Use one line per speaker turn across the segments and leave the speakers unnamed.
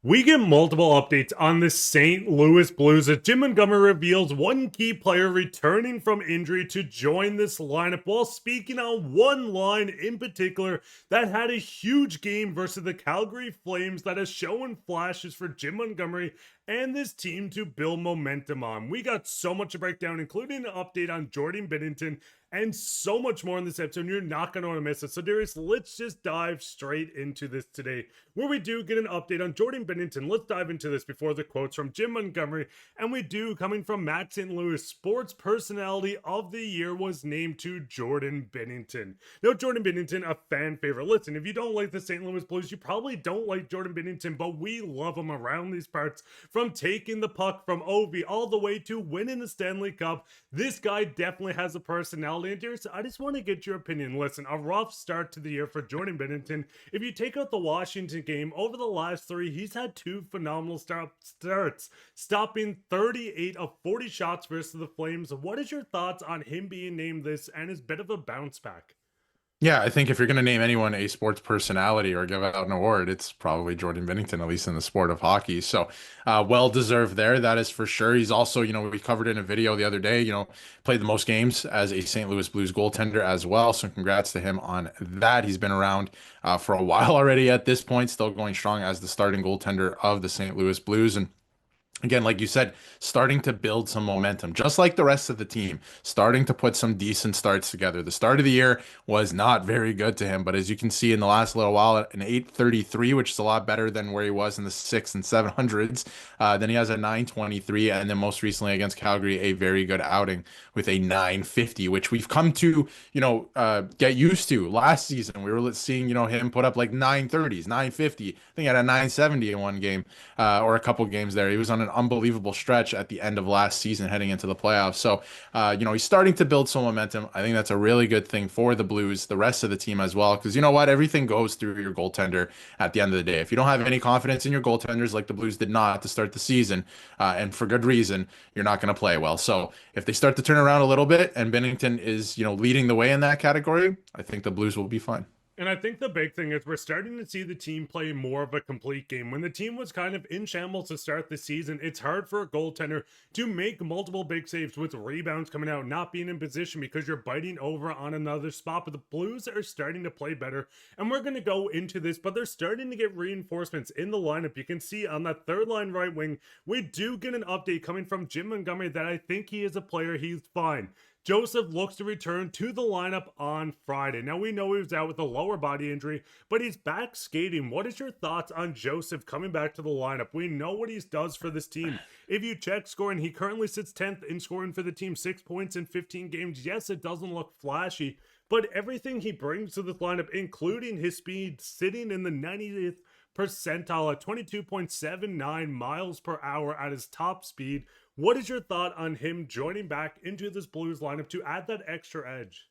We get multiple updates on the St. Louis Blues as Jim Montgomery reveals one key player returning from injury to join this lineup, while speaking on one line in particular that had a huge game versus the Calgary Flames that has shown flashes for Jim Montgomery and this team to build momentum on. We got so much to break down, including an update on Jordan Binnington and so much more in this episode. You're not going to want to miss it. So, Darius, let's just dive straight into this today, where we do get an update on Jordan Binnington. Let's dive into this before the quotes from Jim Montgomery. And we do, coming from Matt St. Louis, Sports Personality of the Year was named to Jordan Binnington. Now, Jordan Binnington, a fan favorite. Listen, if you don't like the St. Louis Blues, you probably don't like Jordan Binnington, but we love him around these parts. From taking the puck from Ovi all the way to winning the Stanley Cup, this guy definitely has a personality. And Darius, I just want to get your opinion. Listen, a rough start to the year for Jordan Binnington. If you take out the Washington game, over the last three, he's had two phenomenal starts, stopping 38 of 40 shots versus the Flames. What is your thoughts on him being named this and his bit of a bounce back?
Yeah, I think if you're going to name anyone a sports personality or give out an award, it's probably Jordan Binnington, at least in the sport of hockey. So, well deserved there. That is for sure. He's also, we covered in a video the other day, played the most games as a St. Louis Blues goaltender as well. So, congrats to him on that. He's been around for a while already at this point, still going strong as the starting goaltender of the St. Louis Blues. And again, like you said, starting to build some momentum, just like the rest of the team, starting to put some decent starts together. The start of the year was not very good to him, but as you can see in the last little while, an 833, which is a lot better than where he was in the six and 700s. Then he has a 923, and then most recently against Calgary, a very good outing with a 950, which we've come to, get used to. Last season, we were seeing, him put up like 930s, 950. I think he had a 970 in one game, or a couple games there. He was on an unbelievable stretch at the end of last season heading into the playoffs. So, he's starting to build some momentum. I think that's a really good thing for the Blues, the rest of the team as well, because you know what? Everything goes through your goaltender at the end of the day. If you don't have any confidence in your goaltenders, like the Blues did not to start the season, and for good reason, you're not going to play well. So if they start to turn around a little bit and Bennington is, leading the way in that category, I think the Blues will be fine.
And I think the big thing is we're starting to see the team play more of a complete game. When the team was kind of in shambles to start the season, it's hard for a goaltender to make multiple big saves with rebounds coming out, not being in position because you're biting over on another spot. But the Blues are starting to play better, and we're going to go into this, but they're starting to get reinforcements in the lineup. You can see on that third line right wing, we do get an update coming from Jim Montgomery that I think he is a player. He's fine. Joseph looks to return to the lineup on Friday. Now, we know he was out with a lower body injury, but he's back skating. What is your thoughts on Joseph coming back to the lineup? We know what he does for this team. If you check scoring, he currently sits 10th in scoring for the team, 6 points in 15 games. Yes, it doesn't look flashy, but everything he brings to this lineup, including his speed, sitting in the 90th percentile at 22.79 miles per hour at his top speed. What is your thought on him joining back into this Blues lineup to add that extra edge?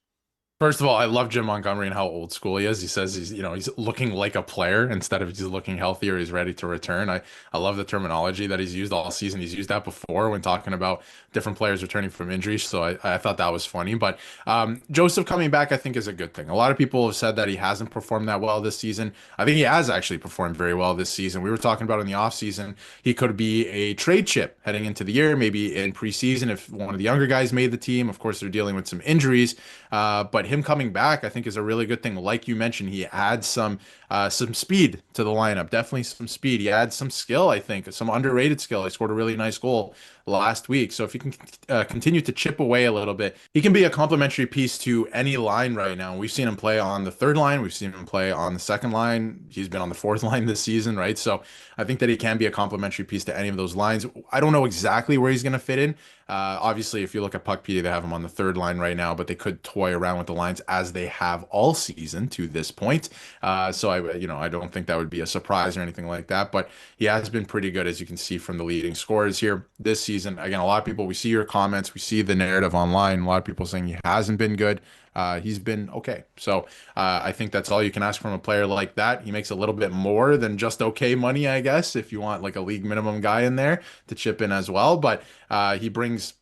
First of all, I love Jim Montgomery and how old school he is. He says he's looking like a player instead of just looking healthy or he's ready to return. I love the terminology that he's used all season. He's used that before when talking about different players returning from injuries. So I thought that was funny. But Joseph coming back, I think, is a good thing. A lot of people have said that he hasn't performed that well this season. I think he has actually performed very well this season. We were talking about in the offseason, he could be a trade chip heading into the year, maybe in preseason if one of the younger guys made the team. Of course, they're dealing with some injuries. But him coming back, I think, is a really good thing. Like you mentioned, he adds some speed to the lineup. Definitely some speed. He adds some skill, I think, some underrated skill. He scored a really nice goal last week. So if he can continue to chip away a little bit, he can be a complementary piece to any line right now. We've seen him play on the third line. We've seen him play on the second line. He's been on the fourth line this season, right? So I think that he can be a complementary piece to any of those lines. I don't know exactly where he's going to fit in. Obviously, if you look at Puckpedia, they have him on the third line right now, but they could toy around with the lines as they have all season to this point. So I don't think that would be a surprise or anything like that. But he has been pretty good, as you can see from the leading scorers here this season. Again, a lot of people, we see your comments, we see the narrative online. A lot of people saying he hasn't been good. He's been okay. So I think that's all you can ask from a player like that. He makes a little bit more than just okay money, I guess, if you want like a league minimum guy in there to chip in as well. But he brings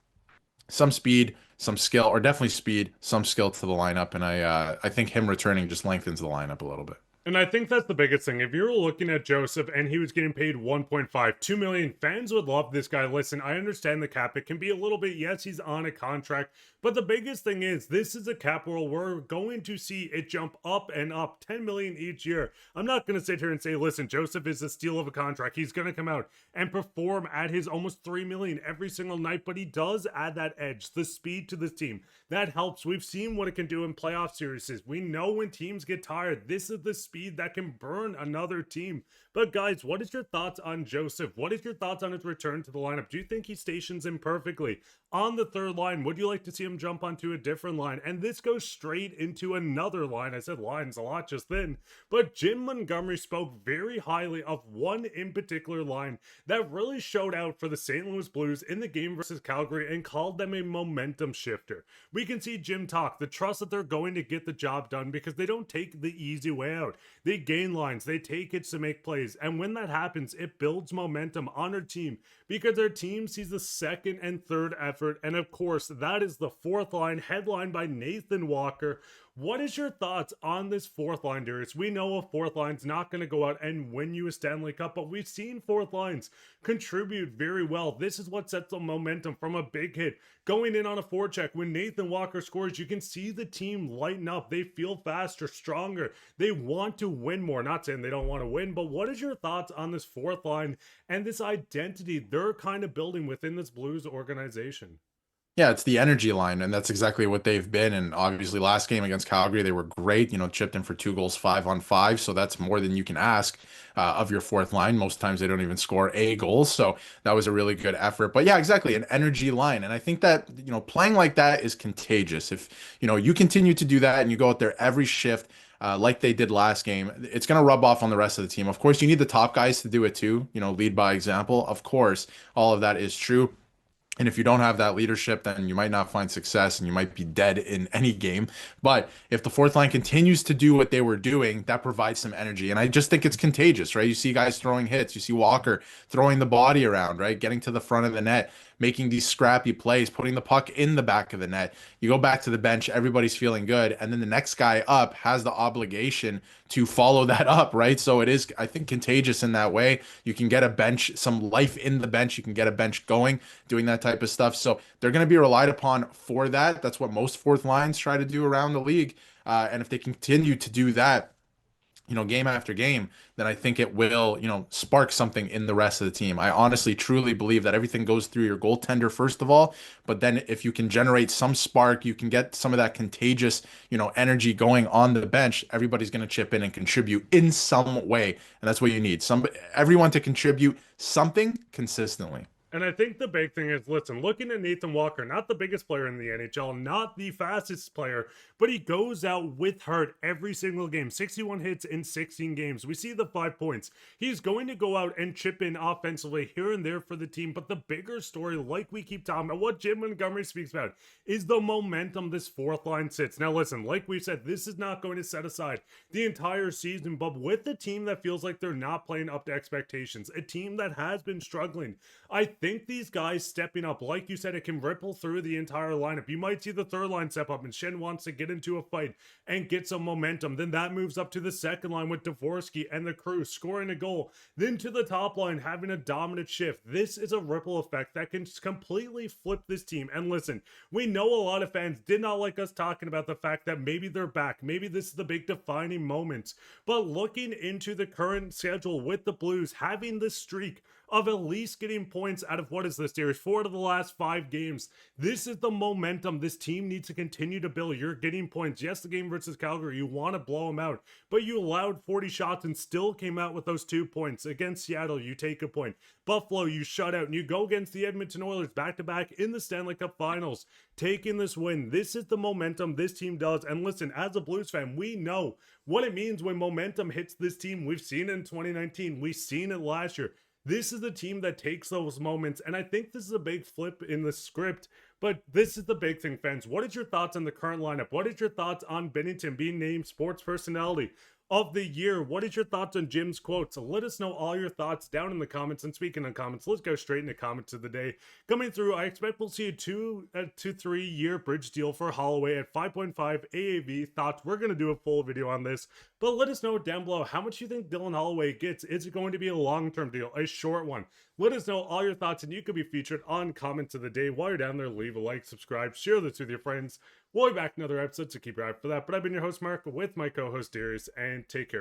some speed, some skill, or definitely speed, some skill to the lineup. And I think him returning just lengthens the lineup a little bit.
And I think that's the biggest thing. If you're looking at Joseph and he was getting paid 1.5, 2 million, fans would love this guy. Listen, I understand the cap. It can be a little bit, yes, he's on a contract. But the biggest thing is this is a cap world. We're going to see it jump up and up 10 million each year. I'm not going to sit here and say, listen, Joseph is a steal of a contract. He's going to come out and perform at his almost 3 million every single night. But he does add that edge, the speed to this team. That helps. We've seen what it can do in playoff series. We know when teams get tired, this is the speed that can burn another team. But guys, what is your thoughts on Joseph? What is your thoughts on his return to the lineup? Do you think he stations him perfectly on the third line? Would you like to see him jump onto a different line? And this goes straight into another line. I said lines a lot just then, but Jim Montgomery spoke very highly of one in particular line that really showed out for the St. Louis Blues in the game versus Calgary and called them a momentum shifter. We can see Jim talk, the trust that they're going to get the job done because they don't take the easy way out. They gain lines, they take hits to make plays, and when that happens, it builds momentum on our team because our team sees the second and third effort, and of course, that is the fourth line, headlined by Nathan Walker. What is your thoughts on this fourth line, Darius? We know a fourth line's not going to go out and win you a Stanley Cup, but we've seen fourth lines contribute very well. This is what sets the momentum from a big hit. Going in on a forecheck, when Nathan Walker scores, you can see the team lighten up. They feel faster, stronger. They want to win more. Not saying they don't want to win, but what is your thoughts on this fourth line and this identity they're kind of building within this Blues organization?
Yeah, it's the energy line, and that's exactly what they've been. And obviously, last game against Calgary, they were great. Chipped in for 2 goals, 5-on-5. So that's more than you can ask of your fourth line. Most times, they don't even score a goal. So that was a really good effort. But yeah, exactly, an energy line. And I think that playing like that is contagious. If you continue to do that and you go out there every shift. Like they did last game, it's going to rub off on the rest of the team. Of course, you need the top guys to do it too. Lead by example. Of course, all of that is true. And if you don't have that leadership, then you might not find success and you might be dead in any game. But if the fourth line continues to do what they were doing, that provides some energy. And I just think it's contagious, right? You see guys throwing hits, you see Walker throwing the body around, right? Getting to the front of the net, making these scrappy plays, putting the puck in the back of the net. You go back to the bench, everybody's feeling good. And then the next guy up has the obligation to follow that up, right? So it is, I think, contagious in that way. You can get a bench, some life in the bench. You can get a bench going, doing that type of stuff. So they're going to be relied upon for that. That's what most fourth lines try to do around the league. And if they continue to do that, game after game, then I think it will, spark something in the rest of the team. I honestly, truly believe that everything goes through your goaltender first of all, but then if you can generate some spark, you can get some of that contagious, energy going on the bench. Everybody's going to chip in and contribute in some way, and that's what you need. Everyone to contribute something consistently.
And I think the big thing is, listen, looking at Nathan Walker, not the biggest player in the NHL, not the fastest player, but he goes out with heart every single game. 61 hits in 16 games. We see the 5 points. He's going to go out and chip in offensively here and there for the team. But the bigger story, like we keep talking about, what Jim Montgomery speaks about, is the momentum this fourth line sits. Now, listen, like we said, this is not going to set aside the entire season, but with a team that feels like they're not playing up to expectations, a team that has been struggling, I think these guys stepping up, like you said, it can ripple through the entire lineup. You might see the third line step up and Shen wants to get into a fight and get some momentum. Then that moves up to the second line with Dvorsky and the Kyrou scoring a goal. Then to the top line having a dominant shift. This is a ripple effect that can completely flip this team. And listen, we know a lot of fans did not like us talking about the fact that maybe they're back. Maybe this is the big defining moment. But looking into the current schedule with the Blues, having this streak of at least getting points out of, what is this, Darius? 4 of the last 5 games. This is the momentum this team needs to continue to build. You're getting points. Yes, the game versus Calgary, you want to blow them out, but you allowed 40 shots and still came out with those 2 points. Against Seattle, you take a point. Buffalo, you shut out, and you go against the Edmonton Oilers back-to-back in the Stanley Cup Finals, taking this win. This is the momentum this team does. And listen, as a Blues fan, we know what it means when momentum hits this team. We've seen it in 2019. We've seen it last year. This is the team that takes those moments, and I think this is a big flip in the script, but this is the big thing, fans. What is your thoughts on the current lineup? What is your thoughts on Binnington being named sports personality of the year. What is your thoughts on Jim's quotes? Let us know all your thoughts down in the comments. And speaking of comments, let's go straight into comments of the day. Coming through, I expect we'll see a 2 to 3 year bridge deal for Holloway at 5.5 AAV. Thoughts? We're going to do a full video on this, but let us know down below how much you think Dylan Holloway gets. Is it going to be a long-term deal, a short one? Let us know all your thoughts, and you could be featured on comments of the day. While you're down there, leave a like, subscribe, share this with your friends. We'll be back in another episode, so keep your eye out for that. But I've been your host, Mark, with my co-host, Darius, and take care.